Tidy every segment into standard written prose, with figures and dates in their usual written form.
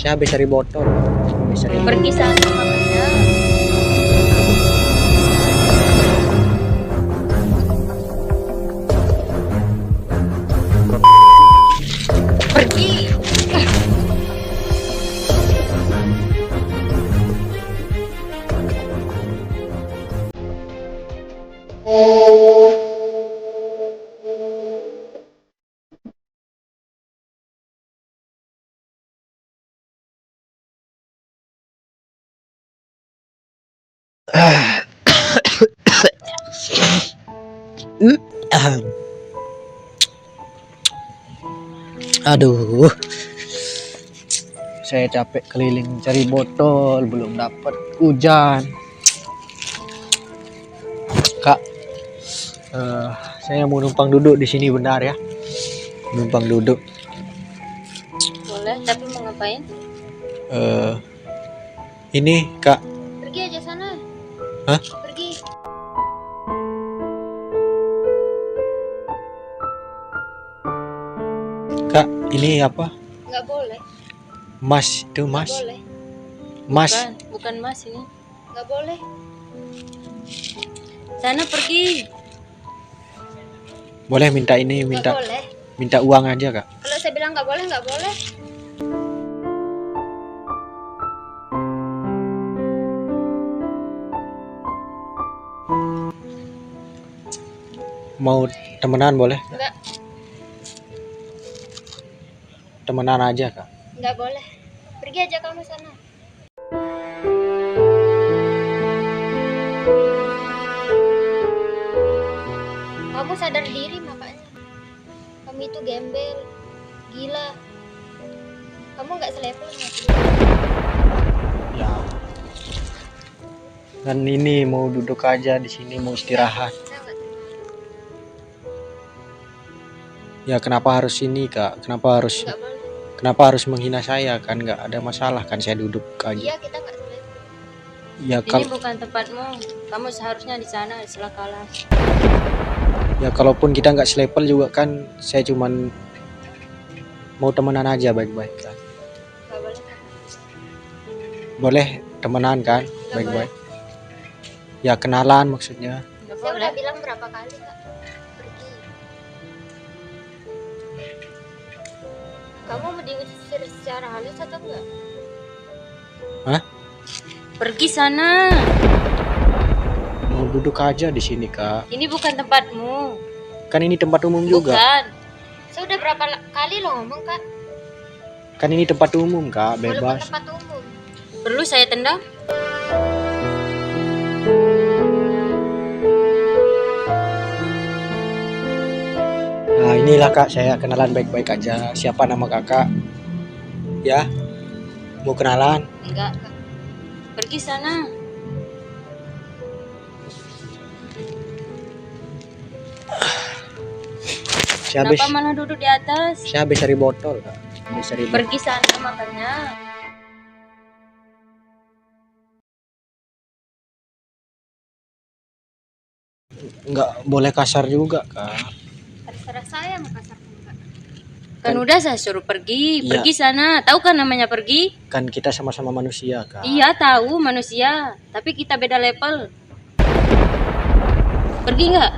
Saya habis dari botol. Pergi sana makanya. Pergi. Aduh, saya capek keliling cari botol, belum dapat, hujan. Kak, saya mau numpang duduk di sini bentar ya. Numpang duduk. Boleh, tapi mau ngapain? Ini Kak. Pergi aja sana. Hah? Pergi. Kak, ini apa? Nggak boleh. Mas, itu Nggak mas. boleh. Mas, Bukan mas ini. Nggak boleh. Sana pergi. boleh minta ini, Nggak minta boleh. minta uang aja Kak. Kalau saya bilang nggak boleh, nggak boleh. Mau temenan boleh? Nggak. Temenan aja Kak. Nggak boleh. Pergi aja kamu sana. Kamu sadar diri makanya. Kamu itu gembel, gila. Kamu nggak selevel sama dia. Ya. Dan ini mau duduk aja di sini, mau istirahat. Saya nggak terima. Ya kenapa harus ini Kak? Nggak boleh. Kenapa harus menghina saya? Kan nggak ada masalah kan saya duduk aja. Iya, kita nggak selevel. Ya Ini bukan tempatmu. Kamu seharusnya di sana setelah kalah. ya kalaupun kita nggak selevel juga kan saya cuman mau temenan aja baik-baik kan. Nggak boleh. Boleh temenan kan? Nggak Baik-baik. Ya kenalan maksudnya. Nggak boleh. Saya udah bilang berapa kali kak. Pergi. Kamu mau diusir secara halus atau enggak? Hah? Pergi sana. Mau duduk aja di sini Kak. Ini bukan tempatmu. Kan ini tempat umum juga. Bukan. Saya udah berapa kali lo ngomong kak? Kan ini tempat umum Kak, Walaupun bebas. tempat umum. Perlu saya tendang? Nah inilah Kak, saya kenalan baik-baik aja. Siapa nama Kakak? Ya, mau kenalan? Enggak kak. Pergi sana. Saya habis, Kenapa malah duduk di atas? saya habis dari botol Kak. Habis dari botol. Pergi sana makanya. Nggak boleh kasar juga Kak. Terserah saya mau kasar enggak. Kan udah saya suruh pergi. Iya. Pergi sana. Tahu kan namanya pergi? Kan kita sama-sama manusia Kak. Iya tahu manusia. Tapi kita beda level. Pergi nggak?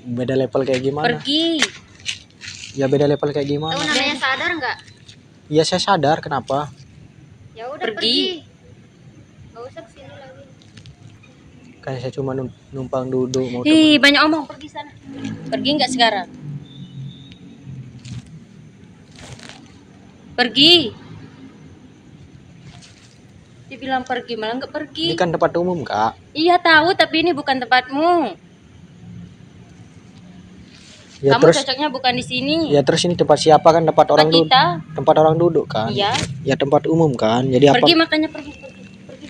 Beda level kayak gimana? Pergi. Ya beda level kayak Tahu gimana? namanya sadar nggak? Ya saya sadar kenapa. Ya udah pergi. Gak usah kesini lagi. Kan saya cuma numpang duduk mau Ih banyak omong. Pergi sana. Pergi nggak sekarang? Pergi. Dia bilang pergi malah nggak pergi. Ini kan tempat umum Kak. Iya tahu tapi ini bukan tempatmu. Ya Kamu terus cocoknya bukan di sini. ya terus ini tempat siapa kan tempat Tempat orang duduk. kita. Tempat orang duduk kan. Iya. Ya tempat umum kan. Jadi apa? Pergi makanya pergi. Pergi.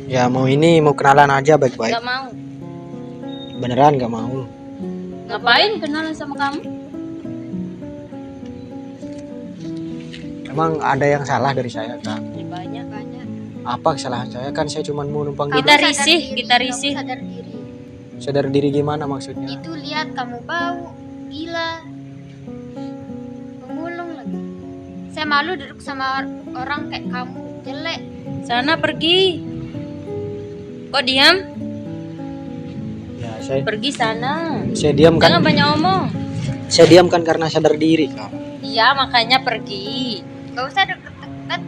Ya mau ini mau kenalan aja baik-baik. Gak mau. Beneran nggak mau. Ngapain kenalan sama kamu? Emang ada yang salah dari saya Kak? Ya, banyak. Apa kesalahan saya? Kan saya cuma mau numpang Kamu duduk. Kita sadar risih, diri, kita kamu risih. sadar diri. Sadar diri gimana maksudnya? Itu lihat kamu bau, gila, pemulung lagi. Saya malu duduk sama orang kayak kamu, jelek. Sana pergi. Kok diam? Ya, saya Pergi sana. diam kan. Jangan banyak omong. Saya diam kan karena sadar diri, Kak. Iya, makanya pergi. Gak usah deket-deket.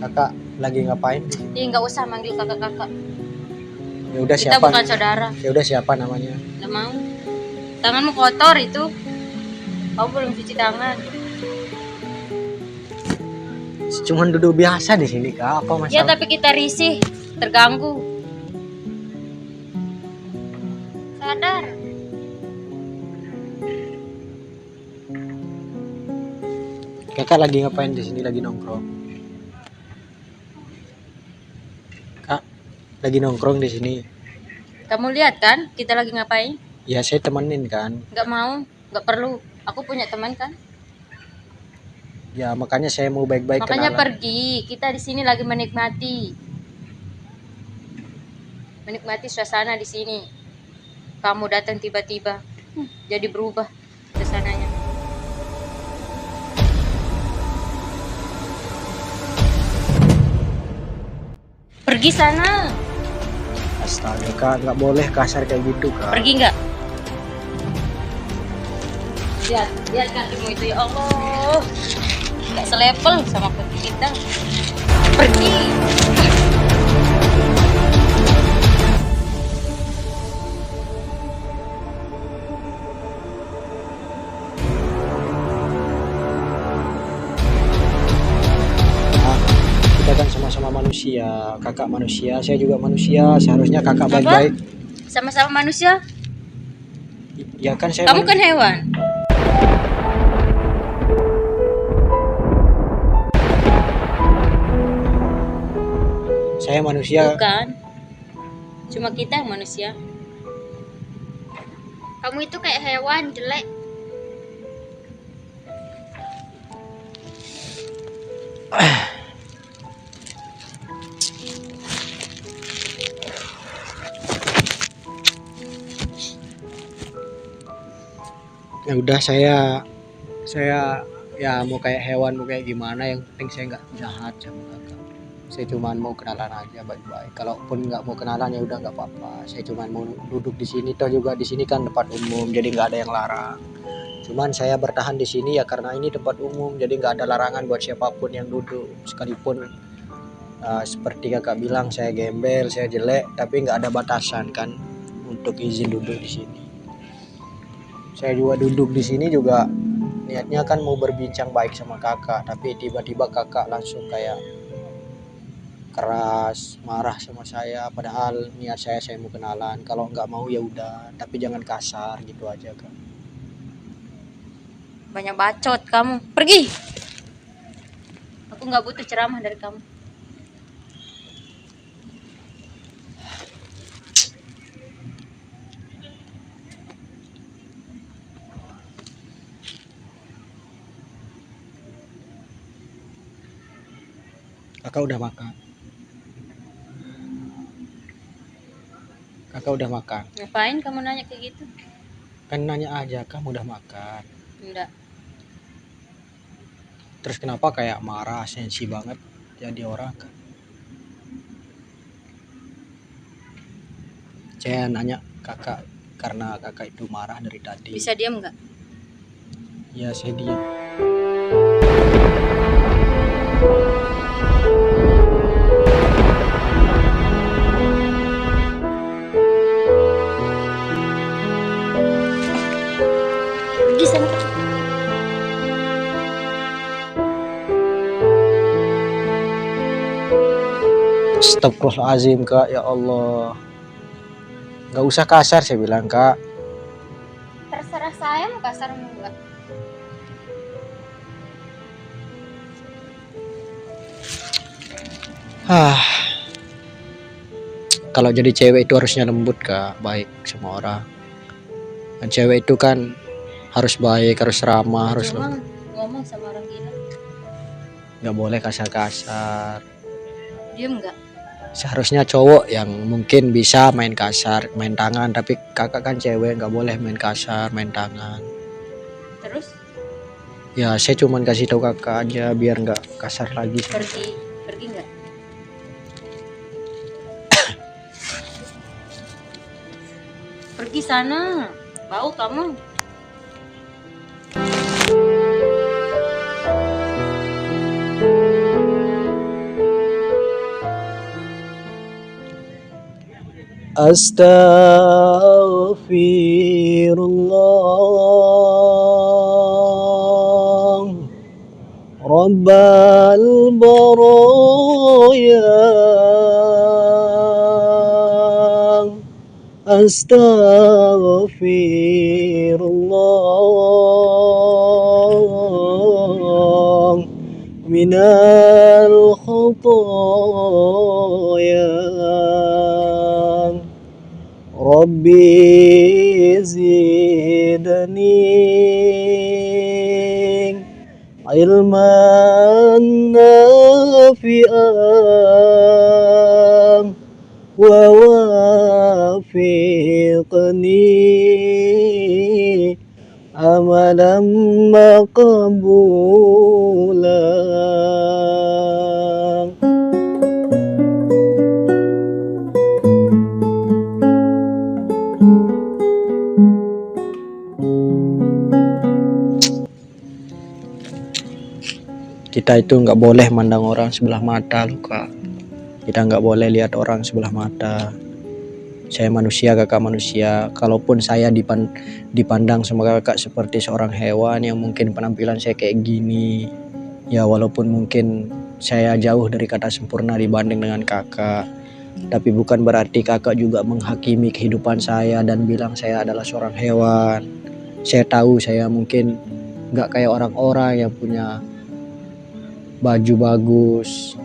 Kakak lagi ngapain? Ih, nggak usah manggil kakak-kakak. Ya udah Kita siapa? bukan saudara. Ya udah siapa namanya? Nggak mau. Tanganmu kotor itu. Kamu belum cuci tangan. Cuman duduk biasa di sini, Kak. Apa Ya, masalah? tapi kita risih, terganggu. Sadar. Kakak lagi ngapain di sini? Lagi nongkrong. Kak, lagi nongkrong di sini. Kamu lihat kan, kita lagi ngapain? Ya saya temenin kan. Nggak mau, nggak perlu. Aku punya teman kan. Ya makanya saya mau baik-baik Makanya kenalan. pergi. Kita di sini lagi menikmati. Menikmati suasana di sini. Kamu datang tiba-tiba, jadi berubah suasananya. Pergi sana. Astaga, Kak, nggak boleh kasar kayak gitu, Kak. Pergi nggak? Lihat kakimu itu, ya Allah. Nggak selevel sama kaki kita. Pergi. Nah, kita kan sama-sama manusia. Kakak manusia, saya juga manusia. Seharusnya kakak Apa? baik-baik. Sama-sama manusia. Ya kan saya Kamu kan hewan. saya manusia. Bukan. Cuma kita yang manusia. Kamu itu kayak hewan, jelek. Ya udah saya ya mau kayak hewan mau kayak gimana, yang penting saya nggak jahat sama kakak. Saya cuma mau kenalan aja baik-baik. Kalaupun nggak mau kenalan ya udah nggak apa-apa. Saya cuma mau duduk di sini, toh juga di sini kan tempat umum, jadi nggak ada yang larang. Cuman saya bertahan di sini ya karena ini tempat umum, jadi nggak ada larangan buat siapapun yang duduk. Sekalipun seperti kakak bilang saya gembel, saya jelek, tapi nggak ada batasan kan untuk izin duduk di sini. Saya juga duduk di sini juga niatnya kan mau berbincang baik sama kakak, tapi tiba-tiba kakak langsung kayak keras, marah sama saya. Padahal niat saya mau kenalan. Kalau nggak mau ya udah, tapi jangan kasar gitu aja kak. Banyak bacot kamu. Pergi. Aku nggak butuh ceramah dari kamu. Kakak udah makan. Kakak udah makan. Ngapain kamu nanya kayak gitu? Kan nanya aja, kamu udah makan. Enggak. Terus kenapa kayak marah, sensi banget jadi orang kan? Saya nanya kakak karena kakak itu marah dari tadi. Bisa diam nggak? Ya saya diam. Pergi sana. Astagfirullahaladzim kak, ya Allah. Gak usah kasar saya bilang kak. Terserah saya mau kasar mau enggak. Kalau jadi cewek itu harusnya lembut Kak, baik sama orang. Dan cewek itu kan harus baik, harus ramah, harus Cuma lembut. ngomong sama orang gila. Nggak boleh kasar-kasar. Diem nggak? Seharusnya cowok yang mungkin bisa main kasar, main tangan, tapi kakak kan cewek nggak boleh main kasar, main tangan. Terus Ya saya cuman kasih tahu kakak aja biar nggak kasar lagi. pergi nggak? Pergi sana, bau kamu. Astaghfirullah Rabbal baraya Astaghfirullah minal khataya Rabbi zidni ilman nafi'an wa wafiqni amalan maqbulan. Kita itu nggak boleh mandang orang sebelah mata loh Kak. Kita nggak boleh lihat orang sebelah mata. Saya manusia, kakak manusia. Kalaupun saya dipandang sama kakak seperti seorang hewan yang mungkin penampilan saya kayak gini, ya walaupun mungkin saya jauh dari kata sempurna dibanding dengan kakak, tapi bukan berarti kakak juga menghakimi kehidupan saya dan bilang saya adalah seorang hewan. Saya tahu saya mungkin nggak kayak orang-orang yang punya baju bagus,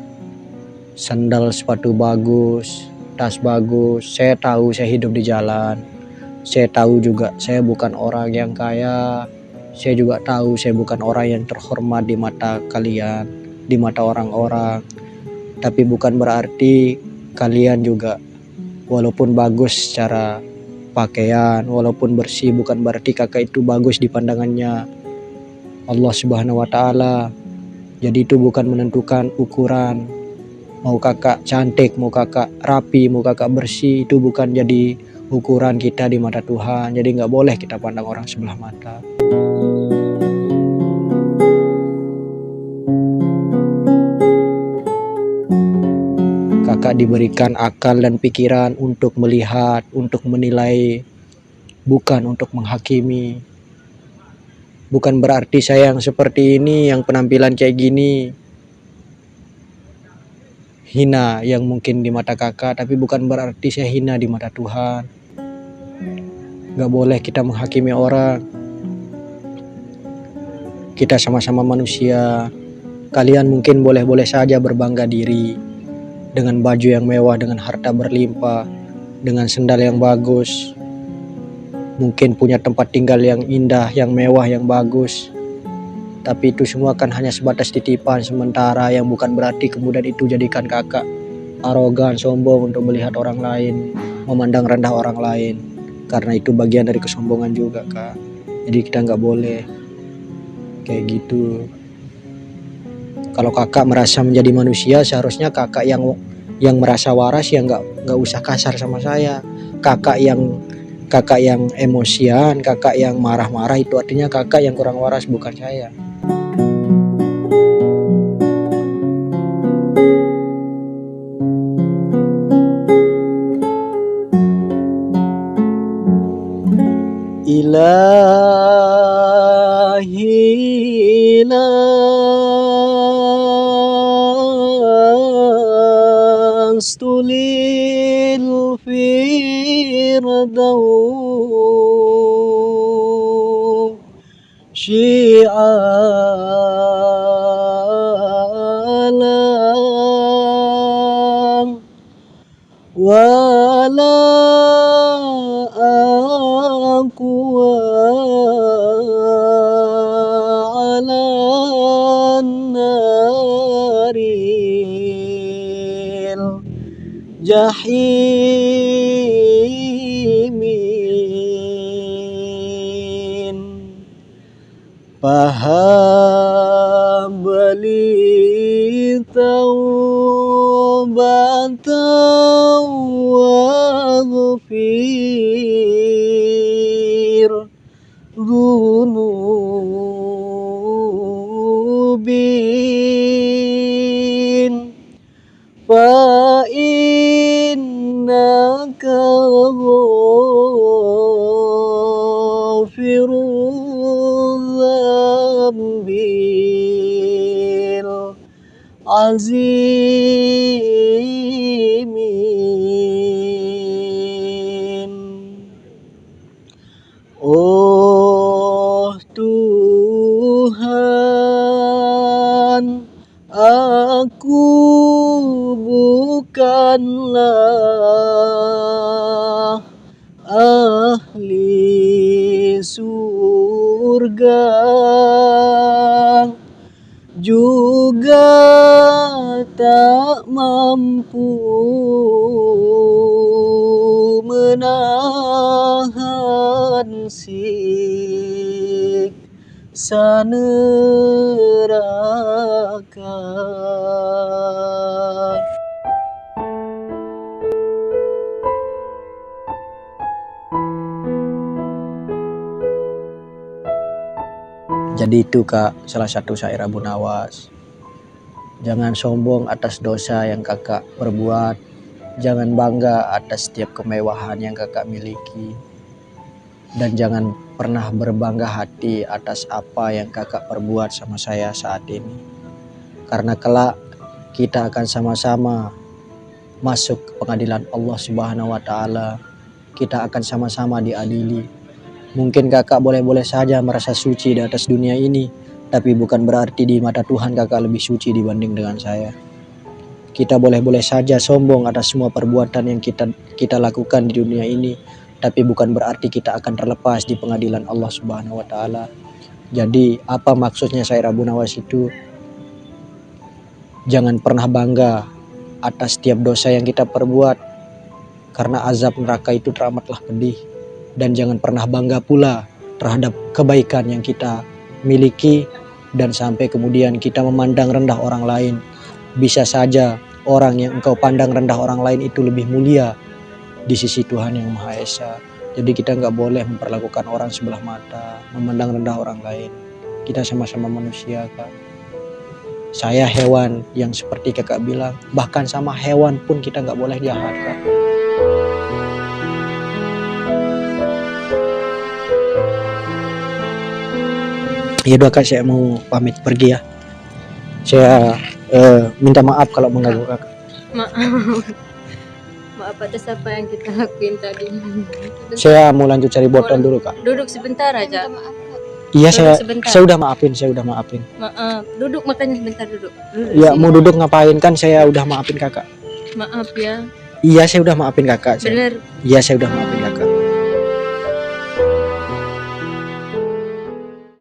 sandal sepatu bagus, tas bagus. Saya tahu saya hidup di jalan. Saya tahu juga saya bukan orang yang kaya. Saya juga tahu saya bukan orang yang terhormat di mata kalian, di mata orang-orang. Tapi bukan berarti kalian juga walaupun bagus secara pakaian, walaupun bersih, bukan berarti kakak itu bagus di pandangannya Allah Subhanahu wa taala. Jadi itu bukan menentukan ukuran. Mau kakak cantik, mau kakak rapi, mau kakak bersih, itu bukan jadi ukuran kita di mata Tuhan. Jadi nggak boleh kita pandang orang sebelah mata. Kakak diberikan akal dan pikiran untuk melihat, untuk menilai, bukan untuk menghakimi. Bukan berarti saya yang seperti ini, yang penampilan kayak gini, hina yang mungkin di mata kakak, tapi bukan berarti saya hina di mata Tuhan. Gak boleh kita menghakimi orang. Kita sama-sama manusia. Kalian mungkin boleh-boleh saja berbangga diri dengan baju yang mewah, dengan harta berlimpah, dengan sendal yang bagus, mungkin punya tempat tinggal yang indah, yang mewah, yang bagus. Tapi itu semua kan hanya sebatas titipan sementara, yang bukan berarti kemudian itu jadikan kakak arogan, sombong untuk melihat orang lain, memandang rendah orang lain. Karena itu bagian dari kesombongan juga Kak. Jadi kita nggak boleh kayak gitu. Kalau kakak merasa menjadi manusia, seharusnya kakak yang merasa waras ya nggak usah kasar sama saya. Kakak yang emosian, kakak yang marah-marah, itu artinya kakak yang kurang waras, bukan saya. Ilahi la astulil firdaus syi'alam wa aqwa ala naril jahimin. Faham bali taubatan waghfir dhunubin fa innaka ghafirudz dzambil azimin. Oh Tuhan, aku bukanlah ahli surga, juga tak mampu menahan siksa neraka. Jadi itu Kak, salah satu syair Abu Nawas. Jangan sombong atas dosa yang kakak perbuat. Jangan bangga atas setiap kemewahan yang kakak miliki. Dan jangan pernah berbangga hati atas apa yang kakak perbuat sama saya saat ini. Karena kelak kita akan sama-sama masuk ke pengadilan Allah Subhanahu wa Ta'ala. Kita akan sama-sama diadili. Mungkin kakak boleh-boleh saja merasa suci di atas dunia ini, tapi bukan berarti di mata Tuhan kakak lebih suci dibanding dengan saya. Kita boleh-boleh saja sombong atas semua perbuatan yang kita lakukan di dunia ini, tapi bukan berarti kita akan terlepas di pengadilan Allah Subhanahu wa Ta'ala. Jadi apa maksudnya syair Abu Nawas itu? Jangan pernah bangga atas setiap dosa yang kita perbuat, karena azab neraka itu teramatlah pedih. Dan jangan pernah bangga pula terhadap kebaikan yang kita miliki, dan sampai kemudian kita memandang rendah orang lain. Bisa saja orang yang engkau pandang rendah orang lain itu lebih mulia di sisi Tuhan yang Maha Esa. Jadi kita nggak boleh memperlakukan orang sebelah mata, memandang rendah orang lain. Kita sama-sama manusia Kak. Saya hewan yang seperti kakak bilang, bahkan sama hewan pun kita nggak boleh jahat Kak. Ya udah Kak, saya mau pamit pergi ya. Saya minta maaf kalau mengganggu Kakak. Maaf atas apa yang kita lakuin tadi. Saya mau lanjut cari botol dulu Kak. Duduk sebentar aja. Minta maaf Kak. Iya, Duduk sebentar. saya udah maafin. Maaf. Duduk makanya sebentar duduk. Ya sini. mau duduk ngapain, kan saya udah maafin Kakak. Maaf ya. Iya, saya udah maafin Kakak. Bener. Iya, saya udah maafin.